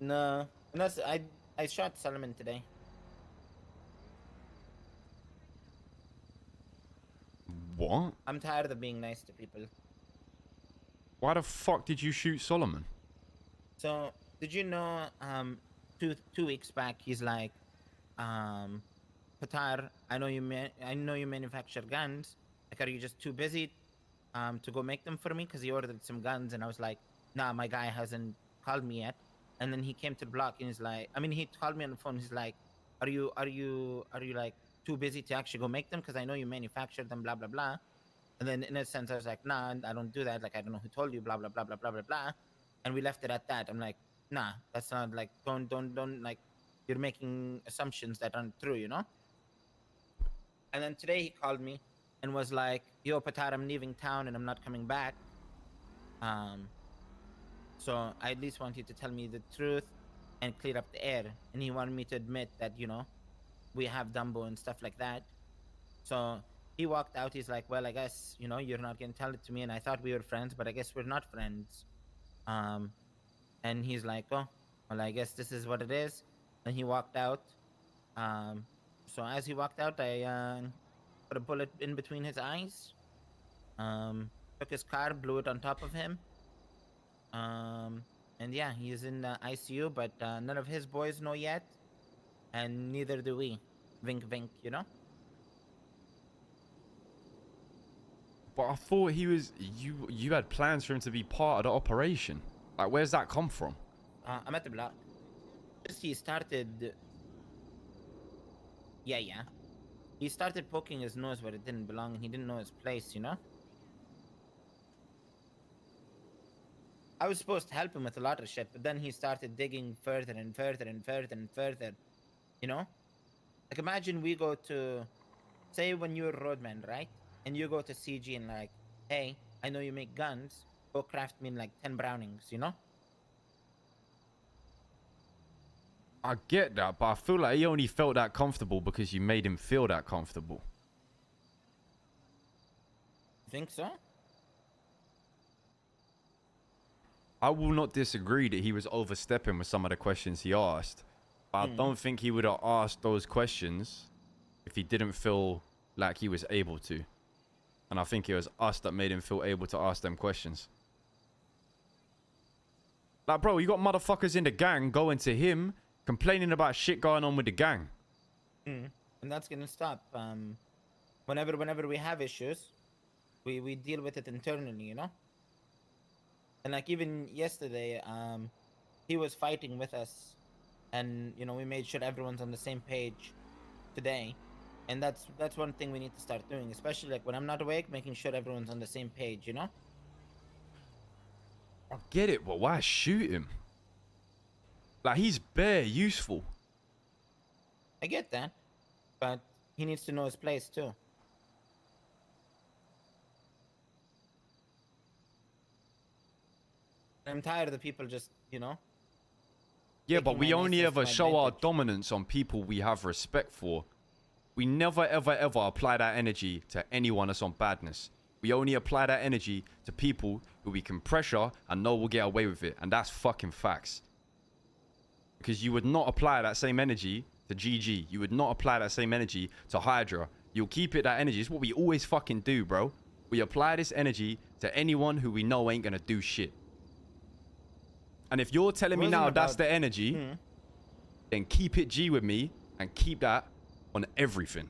No, unless I shot Solomon today. What? I'm tired of being nice to people. Why the fuck did you shoot Solomon? So did you know? Two weeks back, he's like, Patar, I know you manufacture guns. Like, are you just too busy, to go make them for me? Because he ordered some guns, and I was like, nah, my guy hasn't called me yet. And then he came to the block, and he's like, I mean, he called me on the phone. He's like, are you like too busy to actually go make them? Because I know you manufacture them, blah blah blah. And then in a sense, I was like, nah, I don't do that. Like, I don't know who told you, blah blah blah blah blah blah blah. And we left it at that. I'm like, nah, that's not like, don't like, you're making assumptions that aren't true, you know. And then today he called me and was like, "Yo, Patar, I'm leaving town and I'm not coming back. Um, so I at least want you to tell me the truth and clear up the air." And he wanted me to admit that, we have Dumbo and stuff like that. So he walked out. He's like, "Well, I guess, you're not gonna tell it to me, and I thought we were friends, but I guess we're not friends." Um, and he's like, "Oh, well, I guess this is what it is." And he walked out. Um, so as he walked out, I put a bullet in between his eyes. Took his car, blew it on top of him. And yeah, he's in the ICU, but none of his boys know yet, and neither do we. Vink, vink, you know. But I thought he was... You had plans for him to be part of the operation. Like, where's that come from? I'm at the block. Just he started. Yeah, yeah. He started poking his nose where it didn't belong, and he didn't know his place, you know. I was supposed to help him with a lot of shit, but then he started digging further and further and further and further, you know? Like, imagine we go to, say, when you're a roadman, right? And you go to CG and, like, hey, I know you make guns, go craft me like 10 Brownings, you know? I get that, but I feel like he only felt that comfortable because you made him feel that comfortable. Think so? I will not disagree that he was overstepping with some of the questions he asked. But I don't think he would have asked those questions if he didn't feel like he was able to. And I think it was us that made him feel able to ask them questions. Like, bro, you got motherfuckers in the gang going to him, complaining about shit going on with the gang. And that's gonna stop. Whenever we have issues, we deal with it internally, you know? And like even yesterday, he was fighting with us, and we made sure everyone's on the same page today. And that's one thing we need to start doing, especially like when I'm not awake, making sure everyone's on the same page, you know? I get it, but why shoot him? Like, he's bare useful. I get that, but he needs to know his place too. I'm tired of the people just, Yeah, but taking we my only niceness to ever my show our advantage. dominance on people we have respect for. We never, ever, ever apply that energy to anyone that's on badness. We only apply that energy to people who we can pressure and know will get away with it. And that's fucking facts. Because you would not apply that same energy to GG. You would not apply that same energy to Hydra. You'll keep it that energy. It's what we always fucking do, bro. We apply this energy to anyone who we know ain't gonna do shit. And if you're telling me now that's the energy, then keep it G with me and keep that on everything.